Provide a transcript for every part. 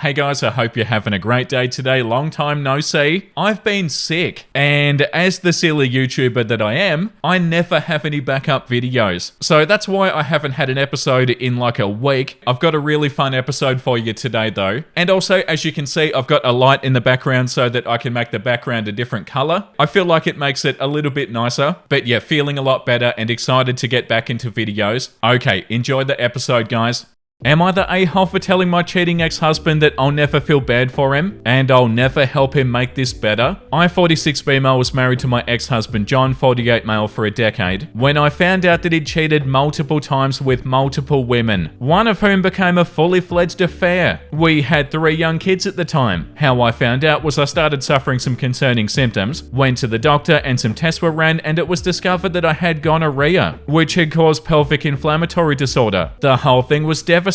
Hey guys, I hope you're having a great day today. Long time no see. I've been sick, and as the silly YouTuber that I am, I never have any backup videos. So that's why I haven't had an episode in like a week. I've got a really fun episode for you today though. And also, as you can see, I've got a light in the background so that I can make the background a different color. I feel like it makes it a little bit nicer. But yeah, feeling a lot better and excited to get back into videos. Okay, enjoy the episode, guys. Am I the a-hole for telling my cheating ex-husband that I'll never feel bad for him and I'll never help him make this better? I, 46 female, was married to my ex-husband John, 48 male, for a decade. When I found out that he'd cheated multiple times with multiple women, one of whom became a fully fledged affair. We had 3 young kids at the time. How I found out was I started suffering some concerning symptoms, went to the doctor and some tests were ran, and it was discovered that I had gonorrhea, which had caused pelvic inflammatory disorder. The whole thing was devastating,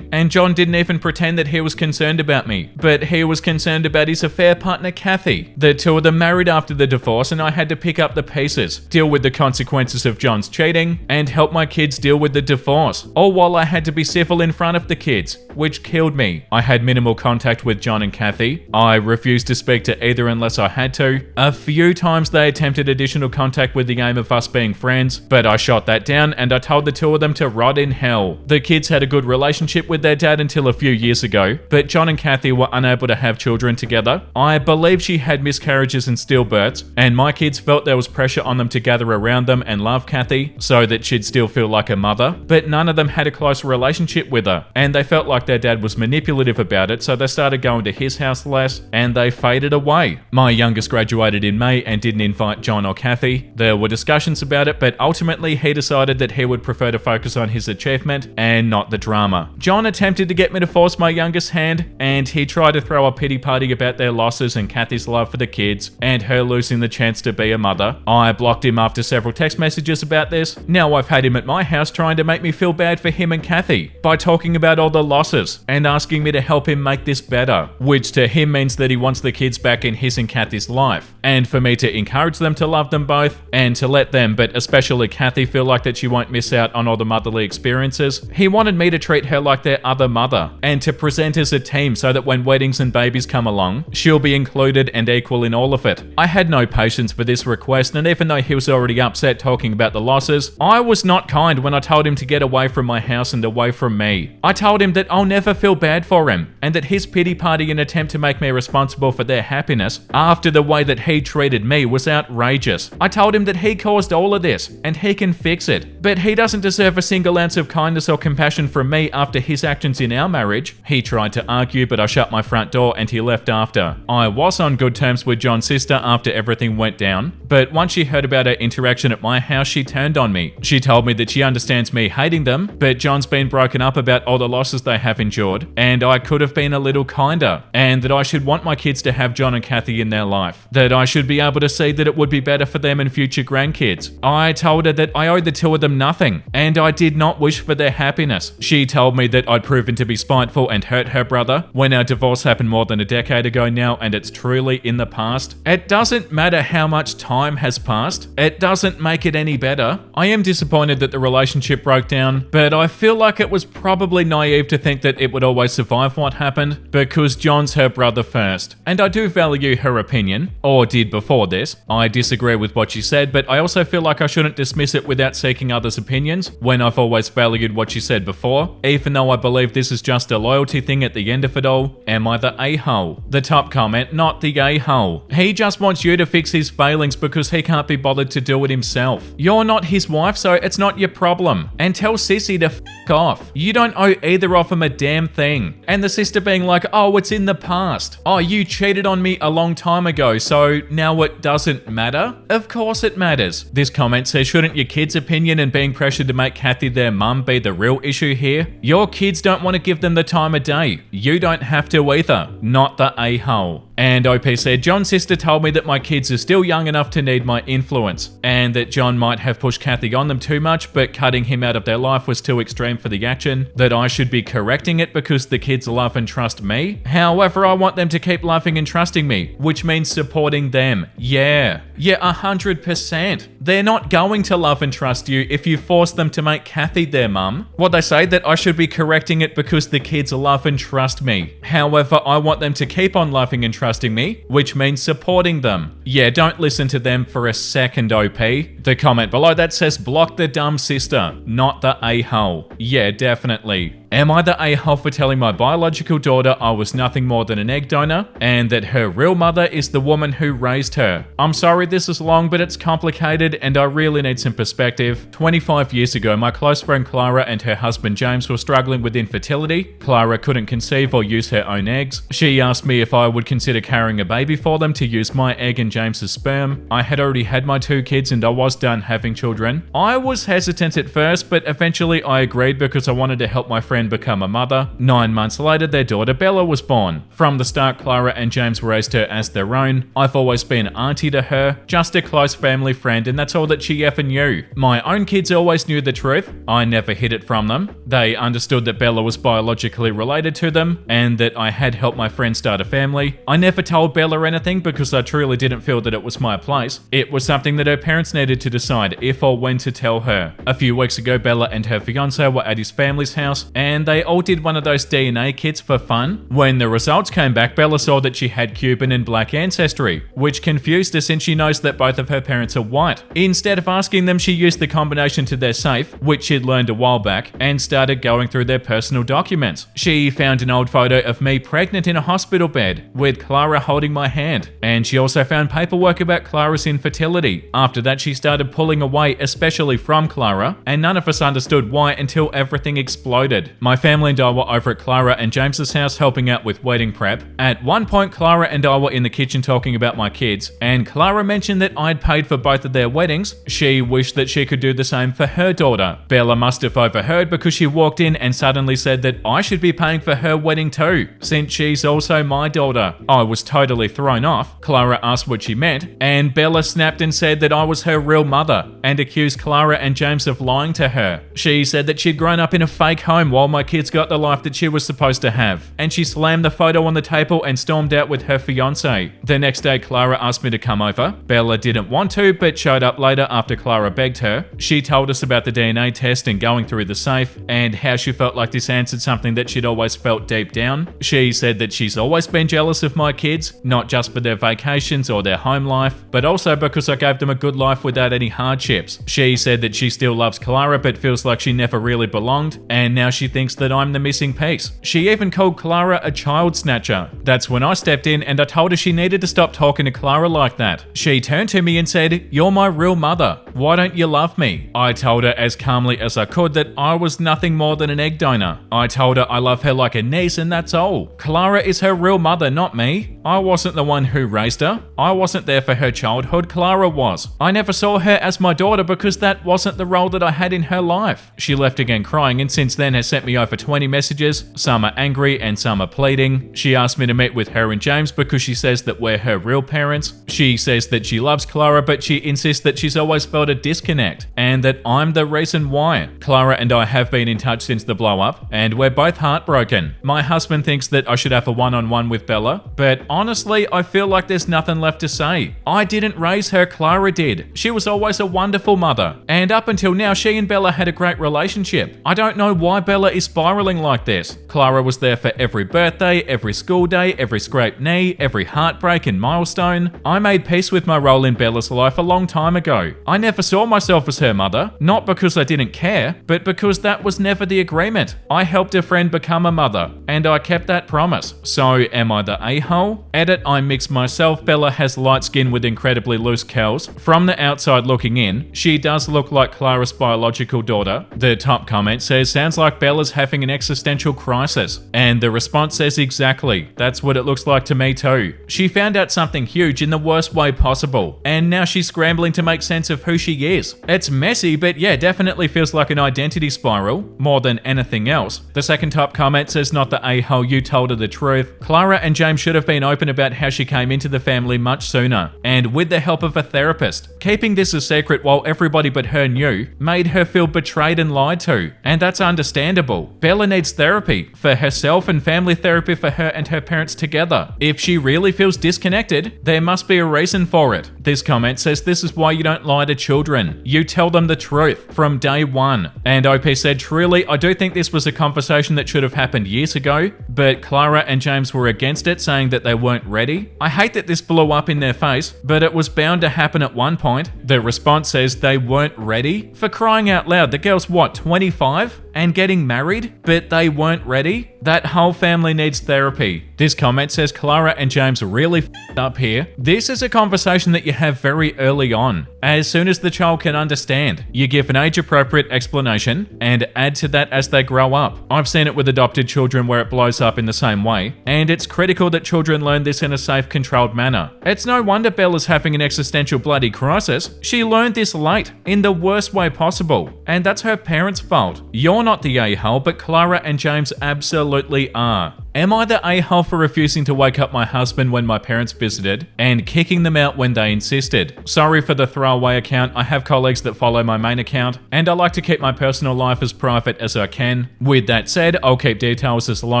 and John didn't even pretend that he was concerned about me, but he was concerned about his affair partner Kathy. The two of them married after the divorce, and I had to pick up the pieces, deal with the consequences of John's cheating, and help my kids deal with the divorce, all while I had to be civil in front of the kids, which killed me. I had minimal contact with John and Kathy. I refused to speak to either unless I had to. A few times they attempted additional contact with the aim of us being friends, but I shot that down and I told the two of them to rot in hell. The kids had a good relationship with their dad until a few years ago, but John and Kathy were unable to have children together. I believe she had miscarriages and stillbirths, and my kids felt there was pressure on them to gather around them and love Kathy so that she'd still feel like a mother, but none of them had a close relationship with her, and they felt like their dad was manipulative about it, so they started going to his house less, and they faded away. My youngest graduated in May and didn't invite John or Kathy. There were discussions about it, but ultimately he decided that he would prefer to focus on his achievement and not the drama. John attempted to get me to force my youngest hand, and he tried to throw a pity party about their losses and Kathy's love for the kids and her losing the chance to be a mother. I blocked him after several text messages about this. Now I've had him at my house trying to make me feel bad for him and Kathy by talking about all the losses and asking me to help him make this better, which to him means that he wants the kids back in his and Kathy's life, and for me to encourage them to love them both and to let them, but especially Kathy, feel like that she won't miss out on all the motherly experiences. He wanted me to treat her like their other mother and to present as a team so that when weddings and babies come along, she'll be included and equal in all of it. I had no patience for this request, and even though he was already upset talking about the losses, I was not kind when I told him to get away from my house and away from me. I told him that I'll never feel bad for him and that his pity party and attempt to make me responsible for their happiness after the way that he treated me was outrageous. I told him that he caused all of this and he can fix it, but he doesn't deserve a single ounce of kindness or compassion from me after his actions in our marriage. He tried to argue, but I shut my front door and he left after. I was on good terms with John's sister after everything went down, but once she heard about our interaction at my house, she turned on me. She told me that she understands me hating them, but John's been broken up about all the losses they have endured, and I could have been a little kinder, and that I should want my kids to have John and Kathy in their life, that I should be able to see that it would be better for them and future grandkids. I told her that I owed the two of them nothing, and I did not wish for their happiness. She told me that I'd proven to be spiteful and hurt her brother when our divorce happened more than a decade ago now, and it's truly in the past. It doesn't matter how much time has passed. It doesn't make it any better. I am disappointed that the relationship broke down, but I feel like it was probably naive to think that it would always survive what happened, because John's her brother first. And I do value her opinion, or did before this. I disagree with what she said, but I also feel like I shouldn't dismiss it without seeking others' opinions when I've always valued what she said before, even though I believe this is just a loyalty thing at the end of it all. Am I the a-hole? The top comment, not the a-hole. He just wants you to fix his failings because he can't be bothered to do it himself. You're not his wife, so it's not your problem. And tell Sissy to f*** off. You don't owe either of them a damn thing. And the sister being like, oh, it's in the past. Oh, you cheated on me a long time ago, so now it doesn't matter? Of course it matters. This comment says, shouldn't your kids' opinion and being pressured to make Kathy their mum be the real issue here? Your kids don't want to give them the time of day. You don't have to either. Not the a-hole. And OP said, John's sister told me that my kids are still young enough to need my influence, and that John might have pushed Kathy on them too much, but cutting him out of their life was too extreme for the action, that I should be correcting it because the kids love and trust me. However, I want them to keep loving and trusting me, which means supporting them. Yeah, 100%. They're not going to love and trust you if you force them to make Kathy their mum. What they say, that I should be correcting it because the kids love and trust me. However, I want them to keep on loving and trusting me, which means supporting them. Yeah, don't listen to them for a second, OP. The comment below that says, block the dumb sister, not the a-hole. Yeah, definitely. Am I the a-hole for telling my biological daughter I was nothing more than an egg donor, and that her real mother is the woman who raised her? I'm sorry this is long, but it's complicated and I really need some perspective. 25 years ago, my close friend Clara and her husband James were struggling with infertility. Clara couldn't conceive or use her own eggs. She asked me if I would consider carrying a baby for them to use my egg and James's sperm. I had already had my 2 kids and I was done having children. I was hesitant at first, but eventually I agreed because I wanted to help my friend become a mother. 9 months later, their daughter Bella was born. From the start, Clara and James raised her as their own. I've always been auntie to her, just a close family friend, and that's all that she ever knew. My own kids always knew the truth. I never hid it from them. They understood that Bella was biologically related to them, and that I had helped my friend start a family. I never told Bella anything because I truly didn't feel that it was my place. It was something that her parents needed to decide if or when to tell her. A few weeks ago, Bella and her fiance were at his family's house, and they all did one of those DNA kits for fun. When the results came back, Bella saw that she had Cuban and black ancestry, which confused her since she knows that both of her parents are white. Instead of asking them, she used the combination to their safe, which she'd learned a while back, and started going through their personal documents. She found an old photo of me pregnant in a hospital bed, with Clara holding my hand, and she also found paperwork about Clara's infertility. After that, she started pulling away, especially from Clara, and none of us understood why until everything exploded. My family and I were over at Clara and James's house helping out with wedding prep. At one point, Clara and I were in the kitchen talking about my kids, and Clara mentioned that I'd paid for both of their weddings. She wished that she could do the same for her daughter. Bella must have overheard because she walked in and suddenly said that I should be paying for her wedding too, since she's also my daughter. I was totally thrown off. Clara asked what she meant, and Bella snapped and said that I was her real mother, and accused Clara and James of lying to her. She said that she'd grown up in a fake home while my kids got the life that she was supposed to have, and she slammed the photo on the table and stormed out with her fiance. The next day, Clara asked me to come over. Bella didn't want to, but showed up later after Clara begged her. She told us about the DNA test and going through the safe, and how she felt like this answered something that she'd always felt deep down. She said that she's always been jealous of my kids, not just for their vacations or their home life, but also because I gave them a good life without any hardships. She said that she still loves Clara, but feels like she never really belonged, and now she thinks that I'm the missing piece. She even called Clara a child snatcher. That's when I stepped in and I told her she needed to stop talking to Clara like that. She turned to me and said, "You're my real mother. Why don't you love me?" I told her as calmly as I could that I was nothing more than an egg donor. I told her I love her like a niece and that's all. Clara is her real mother, not me. I wasn't the one who raised her. I wasn't there for her childhood. Clara was. I never saw her as my daughter because that wasn't the role that I had in her life. She left again crying, and since then has sent me over 20 messages. Some are angry and some are pleading. She asked me to meet with her and James because she says that we're her real parents. She says that she loves Clara, but she insists that she's always felt a disconnect and that I'm the reason why. Clara and I have been in touch since the blow up, and we're both heartbroken. My husband thinks that I should have a one-on-one with Bella, but honestly, I feel like there's nothing left to say. I didn't raise her, Clara did. She was always a wonderful mother, and up until now, she and Bella had a great relationship. I don't know why Bella is spiraling like this. Clara was there for every birthday, every school day, every scraped knee, every heartbreak and milestone. I made peace with my role in Bella's life a long time ago. I never saw myself as her mother, not because I didn't care, but because that was never the agreement. I helped a friend become a mother, and I kept that promise. So, am I the a-hole? Edit, I mixed myself. Bella has light skin with incredibly loose curls. From the outside looking in, she does look like Clara's biological daughter. The top comment says, sounds like Bella's Bella's having an existential crisis. And the response says exactly. That's what it looks like to me too. She found out something huge in the worst way possible, and now she's scrambling to make sense of who she is. It's messy, but yeah, definitely feels like an identity spiral more than anything else. The second top comment says, not the a-hole, you told her the truth. Clara and James should have been open about how she came into the family much sooner, and with the help of a therapist. Keeping this a secret while everybody but her knew made her feel betrayed and lied to, and that's understandable. Bella needs therapy for herself and family therapy for her and her parents together. If she really feels disconnected, there must be a reason for it. This comment says, this is why you don't lie to children. You tell them the truth from day one. And OP said, truly, I do think this was a conversation that should have happened years ago, but Clara and James were against it, saying that they weren't ready. I hate that this blew up in their face, but it was bound to happen at one point. The response says they weren't ready. For crying out loud, the girl's what, 25? And getting married, but they weren't ready? That whole family needs therapy. This comment says, Clara and James really f***ed up here. This is a conversation that you have very early on. As soon as the child can understand, you give an age-appropriate explanation and add to that as they grow up. I've seen it with adopted children where it blows up in the same way, and it's critical that children learn this in a safe, controlled manner. It's no wonder Bella's having an existential bloody crisis. She learned this late, in the worst way possible, and that's her parents' fault. You're not the a-hole, but Clara and James absolutely are. Am I the a-hole for refusing to wake up my husband when my parents visited and kicking them out when they insisted? Sorry for the throwaway account. I have colleagues that follow my main account, and I like to keep my personal life as private as I can. With that said, I'll keep details as low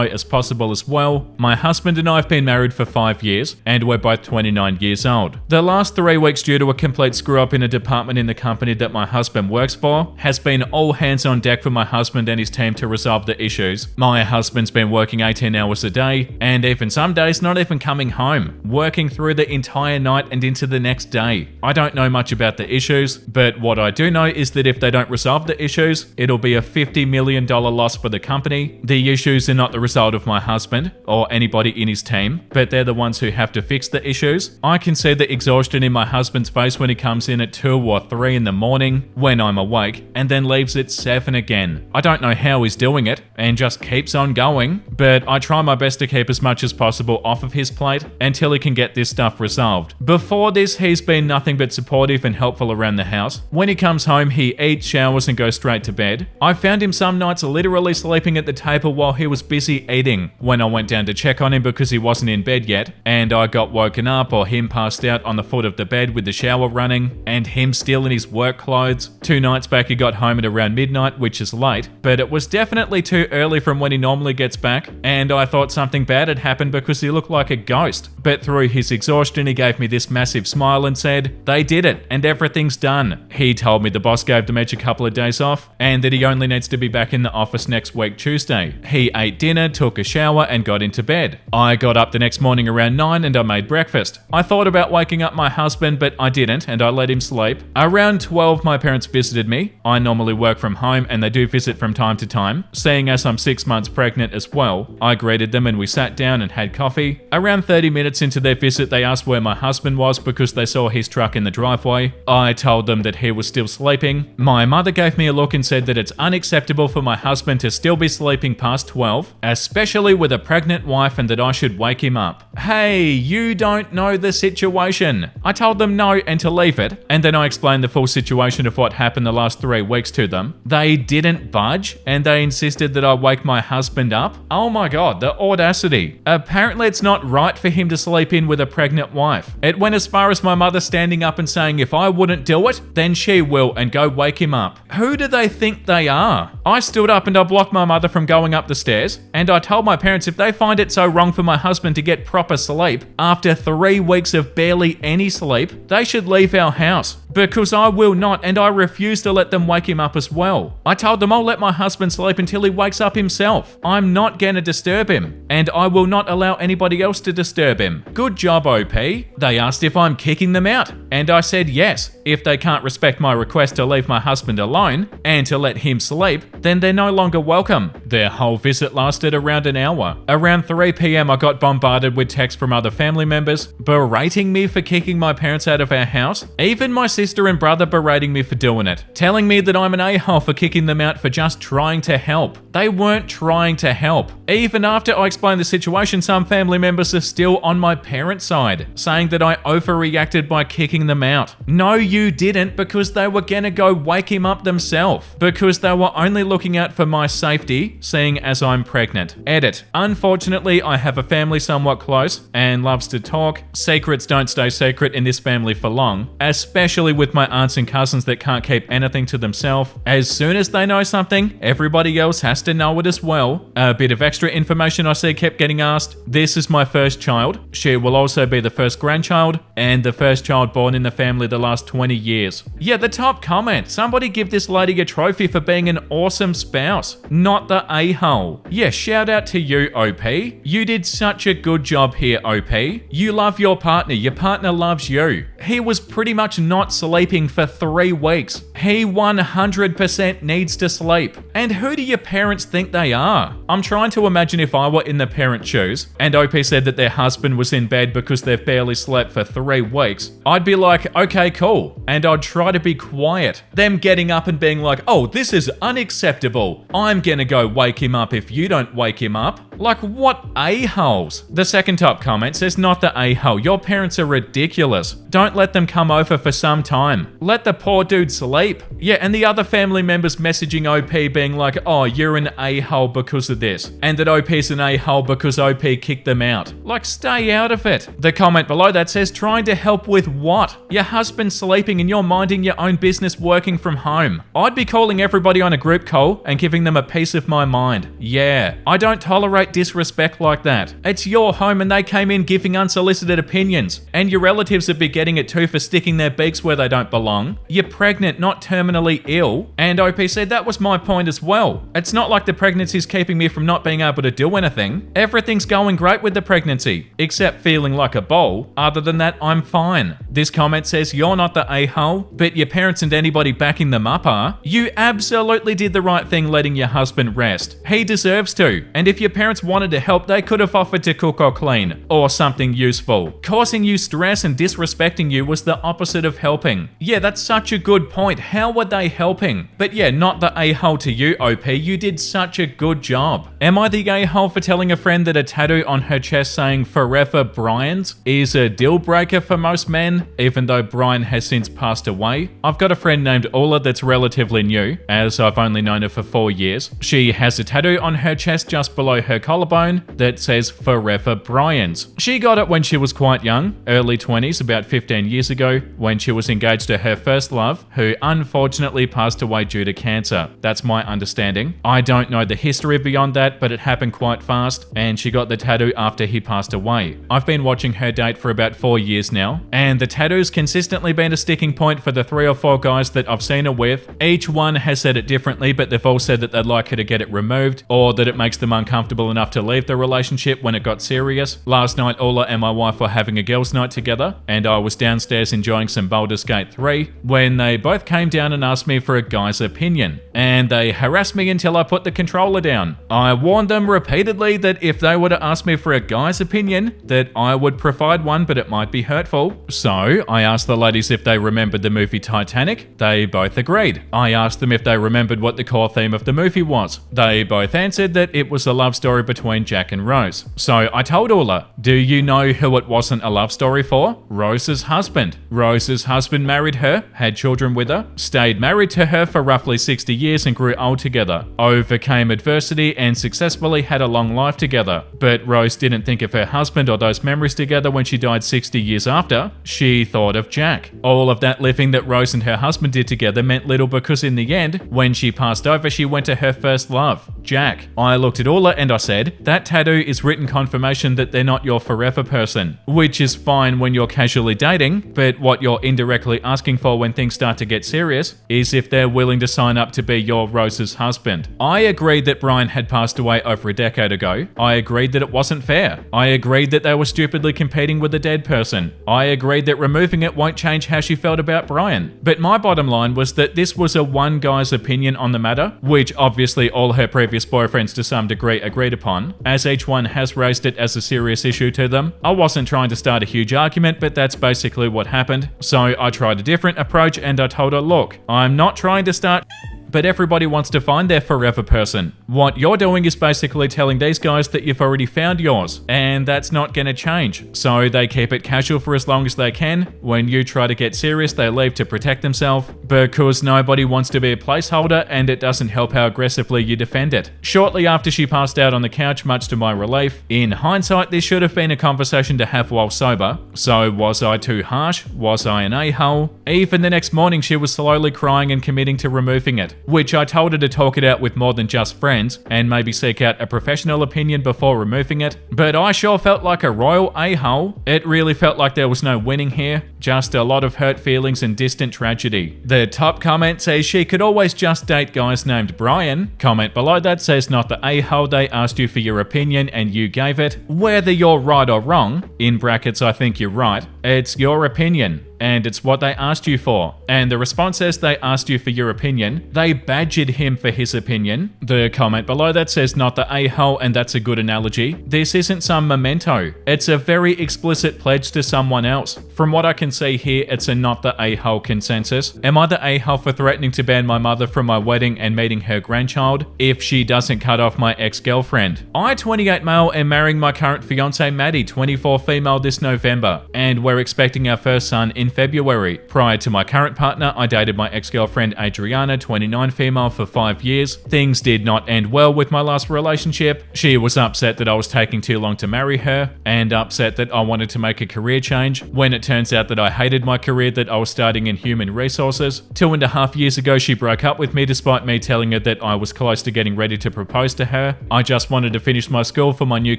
as possible as well. My husband and I have been married for 5 years, and we're both 29 years old. The last 3 weeks, due to a complete screw-up in a department in the company that my husband works for, has been all hands on deck for my husband and his team to resolve the issues. My husband's been working 18 hours a day, and even some days not even coming home, working through the entire night and into the next day. I don't know much about the issues, but what I do know is that if they don't resolve the issues, it'll be a $50 million loss for the company. The issues are not the result of my husband or anybody in his team, but they're the ones who have to fix the issues. I can see the exhaustion in my husband's face when he comes in at 2 or 3 in the morning when I'm awake, and then leaves at 7 again. I don't know how he's doing it, and just keeps on going, but I try my best to keep as much as possible off of his plate until he can get this stuff resolved. Before this, he's been nothing but supportive and helpful around the house. When he comes home, he eats, showers, and goes straight to bed. I found him some nights literally sleeping at the table while he was busy eating. When I went down to check on him because he wasn't in bed yet, and I got woken up or him passed out on the foot of the bed with the shower running, and him still in his work clothes. 2 nights back, he got home at around midnight, which is late, but it was definitely too early from when he normally gets back, and I thought something bad had happened because he looked like a ghost. But through his exhaustion, he gave me this massive smile and said, they did it and everything's done. He told me the boss gave them each a couple of days off and that he only needs to be back in the office next week, Tuesday. He ate dinner, took a shower, and got into bed. I got up the next morning around 9 and I made breakfast. I thought about waking up my husband, but I didn't, and I let him sleep. Around 12, my parents visited me. I normally work from home, and they do visit from time to time. Seeing as I'm 6 months pregnant as well, I greeted them and we sat down and had coffee. Around 30 minutes into their visit, they asked where my husband was because they saw his truck in the driveway. I told them that he was still sleeping. My mother gave me a look and said that it's unacceptable for my husband to still be sleeping past 12, especially with a pregnant wife, and that I should wake him up. Hey, you don't know the situation. I told them no and to leave it, and then I explained the full situation of what happened the last 3 weeks to them. They didn't budge, and they insisted that I wake my husband up. Oh my god, the audacity. Apparently it's not right for him to sleep in with a pregnant wife. It went as far as my mother standing up and saying if I wouldn't do it, then she will, and go wake him up. Who do they think they are? I stood up and I blocked my mother from going up the stairs, and I told my parents if they find it so wrong for my husband to get proper sleep after 3 weeks of barely any sleep, they should leave our house. Because I will not, and I refuse to let them wake him up as well. I told them I'll let my husband sleep until he wakes up himself. I'm not gonna disturb him, and I will not allow anybody else to disturb him. Good job, OP. They asked if I'm kicking them out. and I said yes. If they can't respect my request to leave my husband alone and to let him sleep, then they're no longer welcome. Their whole visit lasted around an hour. Around 3 p.m. I got bombarded with texts from other family members berating me for kicking my parents out of our house. Even my sister and brother berating me for doing it, telling me that I'm an a-hole for kicking them out for just trying to help. They weren't trying to help. Even after I explained the situation, some family members are still on my parents' side, saying that I overreacted by kicking them out. No, you didn't, because they were gonna go wake him up themselves, because they were only looking out for my safety, seeing as I'm pregnant. Edit. Unfortunately, I have a family somewhat close and loves to talk. Secrets don't stay secret in this family for long, especially with my aunts and cousins that can't keep anything to themselves. As soon as they know something, everybody else has to know it as well. A bit of extra information I see kept getting asked. This is my first child. She will also be the first grandchild and the first child born in the family the last 20 years. Yeah, the top comment. Somebody give this lady a trophy for being an awesome spouse, not the a-hole. Yeah, shout out to you, OP. You did such a good job here, OP. You love your partner loves you. He was pretty much not sleeping for 3 weeks. He 100% needs to sleep. And who do your parents think they are? I'm trying to imagine if I were in the parent shoes and OP said that their husband was in bed because they've barely slept for 3 weeks. I'd be like, okay, cool. And I'd try to be quiet. Them getting up and being like, oh, this is unacceptable. I'm gonna go wake him up if you don't wake him up. Like, what a-holes? The second top comment says, not the a-hole. Your parents are ridiculous. Don't let them come over for some time. Let the poor dude sleep. Yeah, and the other family members messaging OP being like, oh, you're an a-hole because of this. And that OP's an a-hole because OP kicked them out. Like, stay out of it. The comment below that says, trying to help with what? Your husband's sleeping and you're minding your own business working from home. I'd be calling everybody on a group call and giving them a piece of my mind. Yeah, I don't tolerate disrespect like that. It's your home and they came in giving unsolicited opinions. And your relatives would be getting it too for sticking their beaks where they don't belong. You're pregnant, not terminally ill. And OP said that was my point as well. It's not like the pregnancy's keeping me from not being able to do anything. Everything's going great with the pregnancy, except feeling like a bowl. Other than that, I'm fine. This comment says, you're not the a-hole, but your parents and anybody backing them up are. You absolutely did the right thing letting your husband rest. He deserves to. And if your parents wanted to help, they could have offered to cook or clean, or something useful. Causing you stress and disrespecting you was the opposite of helping. Yeah, that's such a good point. How were they helping? But yeah, not the a-hole to you, OP. You did such a good job. Am I the a-hole for telling a friend that a tattoo on her chest saying Forever Brian's is a deal breaker for most men, even though Brian has since passed away? I've got a friend named Ola that's relatively new, as I've only known her for 4 years. She has a tattoo on her chest just below her collarbone that says Forever Brian's. She got it when she was quite young, early 20s, about 15 years ago, when she was engaged to her first love, who unfortunately passed away due to cancer. That's my understanding. I don't know the history beyond that, but it happened quite fast, and she got the tattoo after he passed away. I've been watching her date for about 4 years now, and the tattoo's consistently been a sticking point for the 3 or 4 guys that I've seen her with. Each one has said it differently, but they've all said that they'd like her to get it removed, or that it makes them uncomfortable enough to leave the relationship when it got serious. Last night, Ola and my wife were having a girls' night together, and I was downstairs enjoying some Baldur's Gate 3, when they both came down and asked me for a guy's opinion. And they harassed me until I put the controller down. I warned them repeatedly that if they were to ask me for a guy's opinion, that I would provide one, but it might be hurtful. So I asked the ladies if they remembered the movie Titanic. They both agreed. I asked them if they remembered what the core theme of the movie was. They both answered that it was a love story between Jack and Rose. So I told Ola, do you know who it wasn't a love story for? Rose's husband. Rose's husband married her, had children with her, stayed married to her for roughly 60 years and grew old together, overcame adversity and successfully had a long life together. But Rose didn't think of her husband or those memories together when she died 60 years after. She thought of Jack. All of that living that Rose and her husband did together meant little because in the end, when she passed over, she went to her first love, Jack. I looked at Ola and I said, that tattoo is written confirmation that they're not your forever person, which is fine when you're casually dating, but what you're indirectly asking for when things start to get serious is if they're willing to sign up to be your Rose's husband. I agreed that Brian had passed away over a decade ago. I agreed that it wasn't fair. I agreed that they were stupidly competing with a dead person. I agreed that removing it won't change how she felt about Brian. But my bottom line was that this was a one guy's opinion on the matter, which obviously all her previous boyfriends to some degree agreed upon, as each one has raised it as a serious issue to them. I wasn't trying to start a huge argument, but that's basically what happened. So I tried a different approach and I told her, look, I'm not trying to start but everybody wants to find their forever person. What you're doing is basically telling these guys that you've already found yours, and that's not gonna change. So they keep it casual for as long as they can. When you try to get serious, they leave to protect themselves, because nobody wants to be a placeholder, and it doesn't help how aggressively you defend it. Shortly after she passed out on the couch, much to my relief, in hindsight, this should have been a conversation to have while sober. So was I too harsh? Was I an a-hole? Even the next morning, she was slowly crying and committing to removing it, which I told her to talk it out with more than just friends and maybe seek out a professional opinion before removing it. But I sure felt like a royal a-hole. It really felt like there was no winning here, just a lot of hurt feelings and distant tragedy. The top comment says she could always just date guys named Brian. Comment below that says not the a-hole, they asked you for your opinion and you gave it. Whether you're right or wrong, in brackets I think you're right, it's your opinion. And it's what they asked you for. And the response says they asked you for your opinion. They badgered him for his opinion. The comment below that says not the a-hole, and that's a good analogy. This isn't some memento. It's a very explicit pledge to someone else. From what I can see here, it's a not the a-hole consensus. Am I the a-hole for threatening to ban my mother from my wedding and meeting her grandchild if she doesn't cut off my ex-girlfriend? I, 28 male, am marrying my current fiance Maddie, 24 female, this November, and we're expecting our first son in February. Prior to my current partner, I dated my ex-girlfriend Adriana, 29 female, for 5 years. Things did not end well with my last relationship. She was upset that I was taking too long to marry her, and upset that I wanted to make a career change, when it turns out that I hated my career that I was starting in human resources. 2.5 years ago, she broke up with me despite me telling her that I was close to getting ready to propose to her. I just wanted to finish my school for my new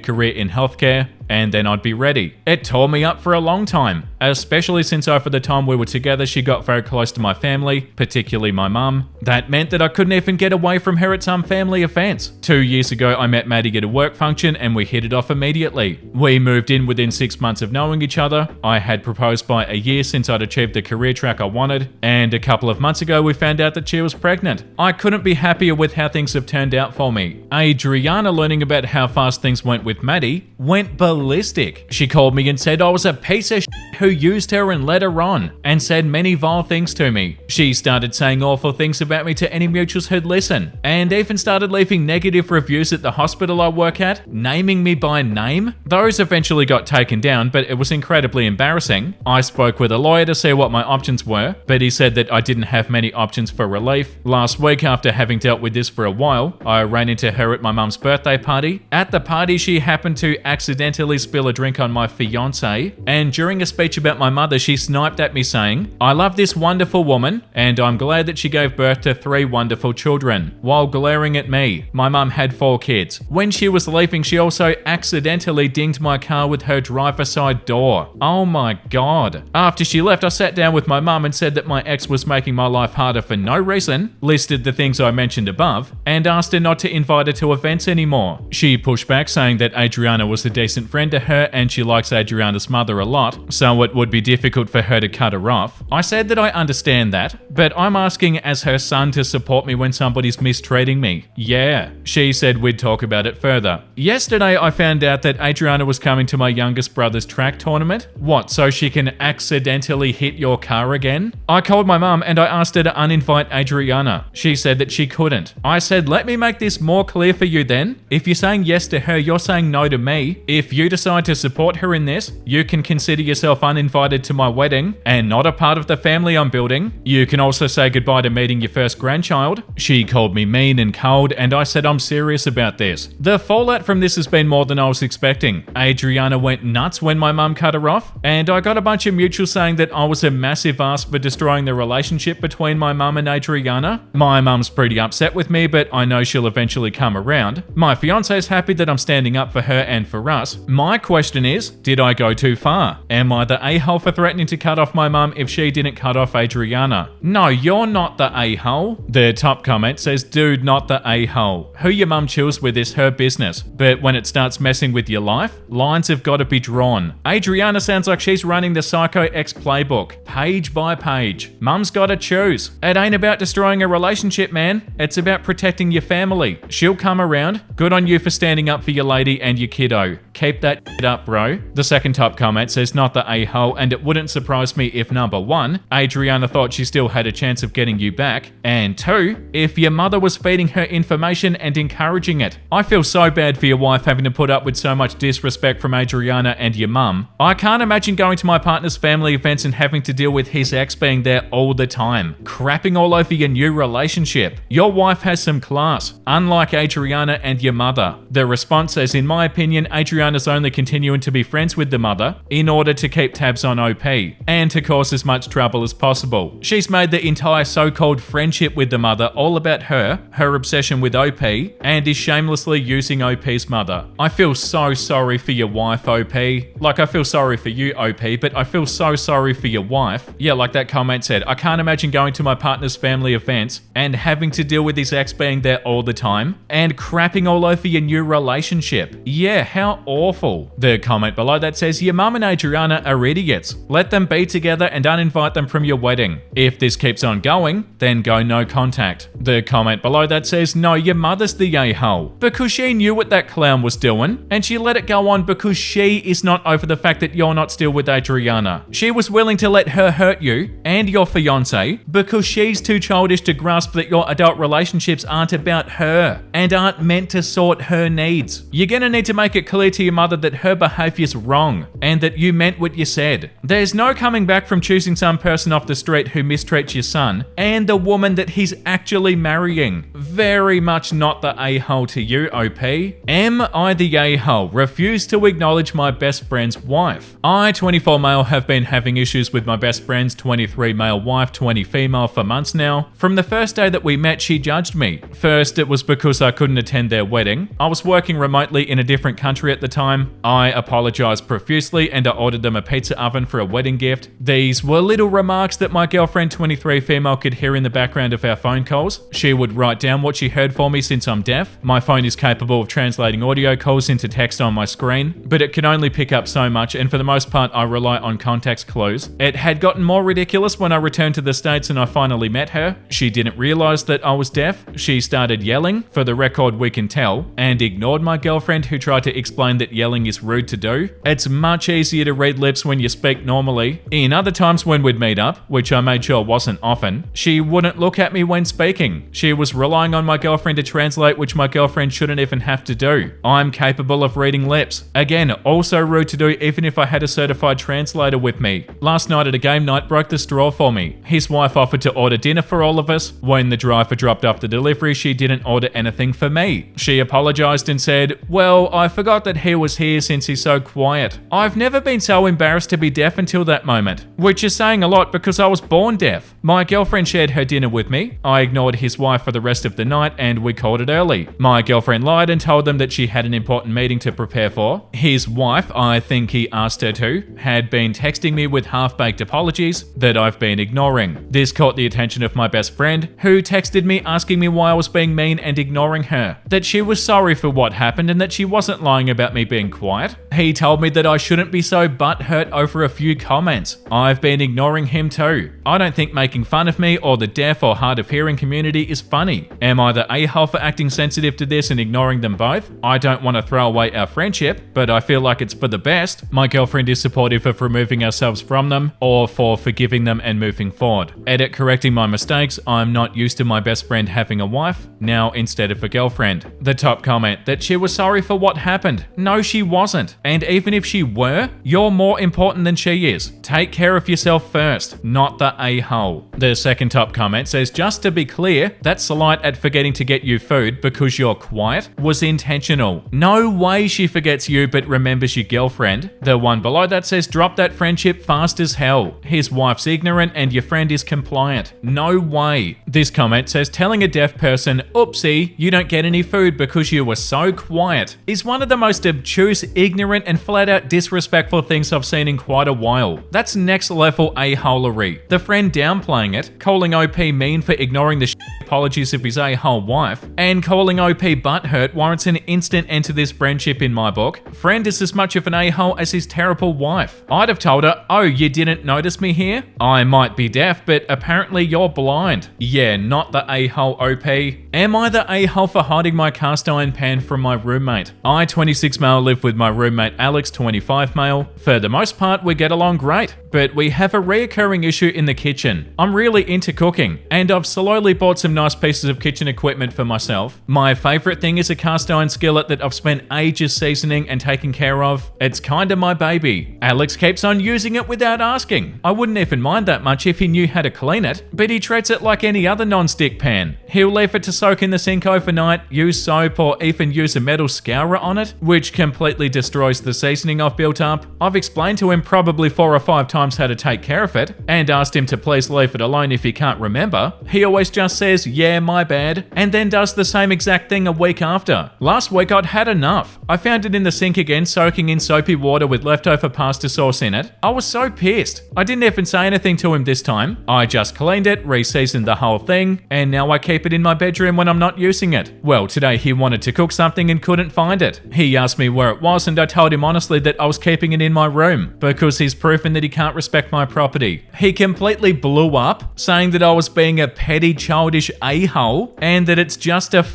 career in healthcare, and then I'd be ready. It tore me up for a long time, especially since over the time we were together, she got very close to my family, particularly my mum. That meant that I couldn't even get away from her at some family events. 2 years ago, I met Maddie at a work function and we hit it off immediately. We moved in within 6 months of knowing each other. I had proposed by a year since I'd achieved the career track I wanted, and a couple of months ago we found out that she was pregnant. I couldn't be happier with how things have turned out for me. Adriana, learning about how fast things went with Maddie, went ballistic. She called me and said I was a piece of shit who used her and led her on, and said many vile things to me. She started saying awful things about me to any mutuals who'd listen, and even started leaving negative reviews at the hospital I work at, naming me by name. Those eventually got taken down, but it was incredibly embarrassing. I spoke with a lawyer to see what my options were, but he said that I didn't have many options for relief. Last week, after having dealt with this for a while, I ran into her at my mum's birthday party. At the party, she happened to accidentally spill a drink on my fiance, and during a speech about my mother, she sniped at me saying, "I love this wonderful woman, and I'm glad that she gave birth to 3 wonderful children," while glaring at me. My mum had 4 kids. When she was leaving, she also accidentally dinged my car with her driver's side door. Oh my god. After she left, I sat down with my mum and said that my ex was making my life harder for no reason, listed the things I mentioned above, and asked her not to invite her to events anymore. She pushed back, saying that Adriana was a decent friend to her and she likes Adriana's mother a lot, so it would be difficult for her to cut her off. I said that I understand that, but I'm asking as her son to support me when somebody's mistreating me. Yeah. She said we'd talk about it further. Yesterday, I found out that Adriana was coming to my youngest brother's track tournament. What, so she can accidentally hit your car again? I called my mum and I asked her to uninvite Adriana. She said that she couldn't. I said, let me make this more clear for you then. If you're saying yes to her, you're saying no to me. If you decide to support her in this, you can consider yourself uninvited to my wedding and not a part of the family I'm building. You can also say goodbye to meeting your first grandchild. She called me mean and cold, and I said I'm serious about this. The fallout from this has been more than I was expecting. Adriana went nuts when my mum cut her off, and I got a bunch of mutuals saying that I was a massive ass for destroying the relationship between my mum and Adriana. My mum's pretty upset with me, but I know she'll eventually come around. My fiance is happy that I'm standing up for her and for us. My question is, did I go too far? Am I the a-hole for threatening to cut off my mum if she didn't cut off Adriana? No, you're not the a-hole. The top comment says, dude, not the a-hole. Who your mum chills with is her business. But when it starts messing with your life, lines have got to be drawn. Adriana sounds like she's running the Psycho X playbook, page by page. Mum's got to choose. It ain't about destroying a relationship, man. It's about protecting your family. She'll come around. Good on you for standing up for your lady and your kiddo. Keep that shit up, bro. The second top comment says, not the a-hole, and it wouldn't surprise me if number 1, Adriana thought she still had a chance of getting you back, and 2, if your mother was feeding her information and encouraging it. I feel so bad for your wife having to put up with so much disrespect from Adriana and your mum. I can't imagine going to my partner's family events and having to deal with his ex being there all the time, crapping all over your new relationship. Your wife has some class, unlike Adriana and your mother. The response says, in my opinion, Adriana's only continuing to be friends with the mother in order to keep tabs on OP and to cause as much trouble as possible. She's made the entire so-called friendship with the mother all about her obsession with OP, and is shamelessly using OP's mother. I feel so sorry for your wife, OP. Like, I feel sorry for you, OP, but I feel so sorry for your wife. Yeah, like that comment said, I can't imagine going to my partner's family events and having to deal with his ex being there all the time and crapping all over your new relationship. Yeah, how awful. The comment below that says, your mum and Adriana are idiots. Let them be together and uninvite them from your wedding. If this keeps on going, then go no contact. The comment below that says, no, your mother's the a-hole. Because she knew what that clown was doing, and she let it go on because she is not over the fact that you're not still with Adriana. She was willing to let her hurt you and your fiance because she's too childish to grasp that your adult relationships aren't about her and aren't meant to sort her needs. You're gonna need to make it clear to your mother that her behavior's wrong and that you meant what you said. There's no coming back from choosing some person off the street who mistreats your son and the woman that he's actually marrying. Very much not the a-hole to you, OP. Am I the a-hole? Refuse to acknowledge my best friend's wife. I, 24 male, have been having issues with my best friend's 23 male wife, 20 female for months now. From the first day that we met, she judged me. First, it was because I couldn't attend their wedding. I was working remotely in a different country at the time. I apologized profusely and I ordered them a pizza oven for a wedding gift. These were little remarks that my girlfriend, 23 female, could hear in the background of our phone calls. She would write down what she heard for me since I'm deaf. My phone is capable of translating audio calls into text on my screen, but it can only pick up so much, and for the most part I rely on context clues. It had gotten more ridiculous when I returned to the States and I finally met her. She didn't realize that I was deaf. She started yelling, for the record we can tell, and ignored my girlfriend who tried to explain that yelling is rude to do. It's much easier to read lips when you speak normally. In other times when we'd meet up, which I made sure wasn't often, she wouldn't look at me when speaking. She was relying on my girlfriend to translate, which my girlfriend shouldn't even have to do. I'm capable of reading lips. Again, also rude to do even if I had a certified translator with me. Last night at a game night broke the straw for me. His wife offered to order dinner for all of us. When the driver dropped off the delivery, she didn't order anything for me. She apologized and said, well, I forgot that he was here since he's so quiet. I've never been so embarrassed to be deaf until that moment, which is saying a lot because I was born deaf. My girlfriend shared her dinner with me. I ignored his wife for the rest of the night and we called it early. My girlfriend lied and told them that she had an important meeting to prepare for. His wife, I think he asked her to, had been texting me with half-baked apologies that I've been ignoring. This caught the attention of my best friend, who texted me asking me why I was being mean and ignoring her, that she was sorry for what happened and that she wasn't lying about me being quiet. He told me that I shouldn't be so butthurt over a few comments. I've been ignoring him too. I don't think making fun of me or the deaf or hard of hearing community is funny. Am I the a-hole for acting sensitive to this and ignoring them both? I don't want to throw away our friendship, but I feel like it's for the best. My girlfriend is supportive of removing ourselves from them or for forgiving them and moving forward. Edit correcting my mistakes. I'm not used to my best friend having a wife now instead of a girlfriend. The top comment, that she was sorry for what happened. No, she wasn't. And even if she were, you're more important than she is. Take care of yourself first, not the a-hole. The second top comment says, just to be clear, that slight at forgetting to get you food because you're quiet was intentional. No way she forgets you but remembers your girlfriend. The one below that says, drop that friendship fast as hell. His wife's ignorant and your friend is compliant. No way. This comment says, telling a deaf person, oopsie, you don't get any food because you were so quiet, is one of the most obtuse, ignorant, and flat out disrespectful things I've seen in quite a while. That's next level a-holery. The friend downplaying it, calling OP mean for ignoring the apologies of his a-hole wife, and calling OP butthurt warrants an instant end to this friendship in my book. Friend is as much of an a-hole as his terrible wife. I'd have told her, oh, you didn't notice me here? I might be deaf, but apparently you're blind. Yeah, not the a-hole OP. Am I the a-hole for hiding my cast iron pan from my roommate? I, 26 male, live with my roommate Alex, 25 male. For the most part, we get along great, but we have a reoccurring issue in the kitchen. I'm really into cooking, and I've slowly bought some nice pieces of kitchen equipment for myself. My favorite thing is a cast iron skillet that I've spent ages seasoning and taking care of. It's kinda my baby. Alex keeps on using it without asking. I wouldn't even mind that much if he knew how to clean it, but he treats it like any other non-stick pan. He'll leave it to soak in the sink overnight, use soap, or even use a metal scourer on it, which completely destroys the seasoning I've built up. I've explained to him probably 4 or 5 times how to take care of it, and asked him to please leave it alone if he can't remember. He always just says, yeah, my bad, and then does the same exact thing a week after. Last week I'd had enough. I found it in the sink again, soaking in soapy water with leftover pasta sauce in it. I was so pissed. I didn't even say anything to him this time. I just cleaned it, re-seasoned the whole thing, and now I keep it in my bedroom when I'm not using it. Well, today he wanted to cook something and couldn't find it. He asked me where it was, and I told him honestly that I was keeping it in my room because he's proven that he can't respect my property. He completely blew up, saying that I was being a petty, childish a-hole and that it's just a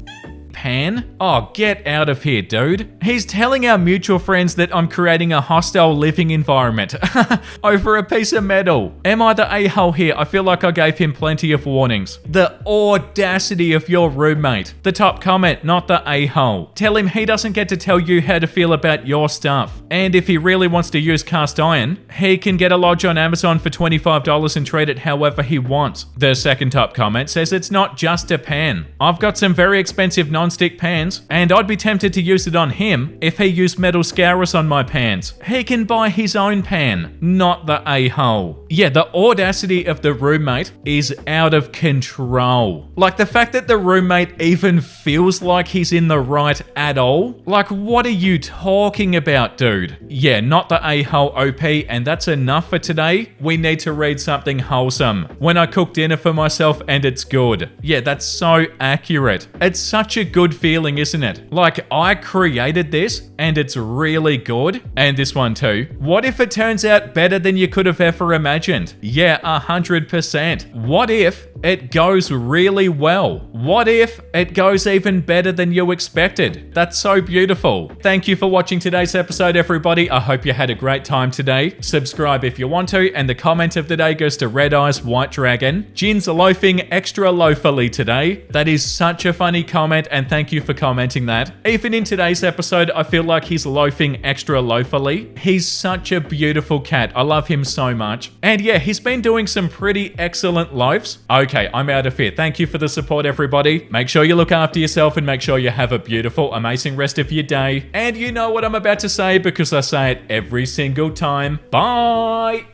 pan? Oh, get out of here, dude. He's telling our mutual friends that I'm creating a hostile living environment over a piece of metal. Am I the a-hole here? I feel like I gave him plenty of warnings. The audacity of your roommate. The top comment, not the a-hole. Tell him he doesn't get to tell you how to feel about your stuff. And if he really wants to use cast iron, he can get a lodge on Amazon for $25 and treat it however he wants. The second top comment says it's not just a pan. I've got some very expensive non-stick pans, and I'd be tempted to use it on him if he used metal scourers on my pans. He can buy his own pan, not the a-hole. Yeah, the audacity of the roommate is out of control. Like the fact that the roommate even feels like he's in the right at all. Like, what are you talking about, dude? Yeah, not the a-hole OP, and that's enough for today. We need to read something wholesome. When I cook dinner for myself and it's good. Yeah, that's so accurate. It's such a good feeling, isn't it? Like, I created this and it's really good. And this one too. What if it turns out better than you could have ever imagined? Yeah, 100%. What if it goes really well? What if it goes even better than you expected? That's so beautiful. Thank you for watching today's episode, everybody. I hope you had a great time today. Subscribe if you want to, and the comment of the day goes to Red Eyes White Dragon. Jin's loafing extra loafily today. That is such a funny comment, and thank you for commenting that. Even in today's episode, I feel like he's loafing extra loafily. He's such a beautiful cat. I love him so much. And yeah, he's been doing some pretty excellent loafs. Okay, I'm out of here. Thank you for the support, everybody. Make sure you look after yourself and make sure you have a beautiful, amazing rest of your day. And you know what I'm about to say because I say it every single time. Bye!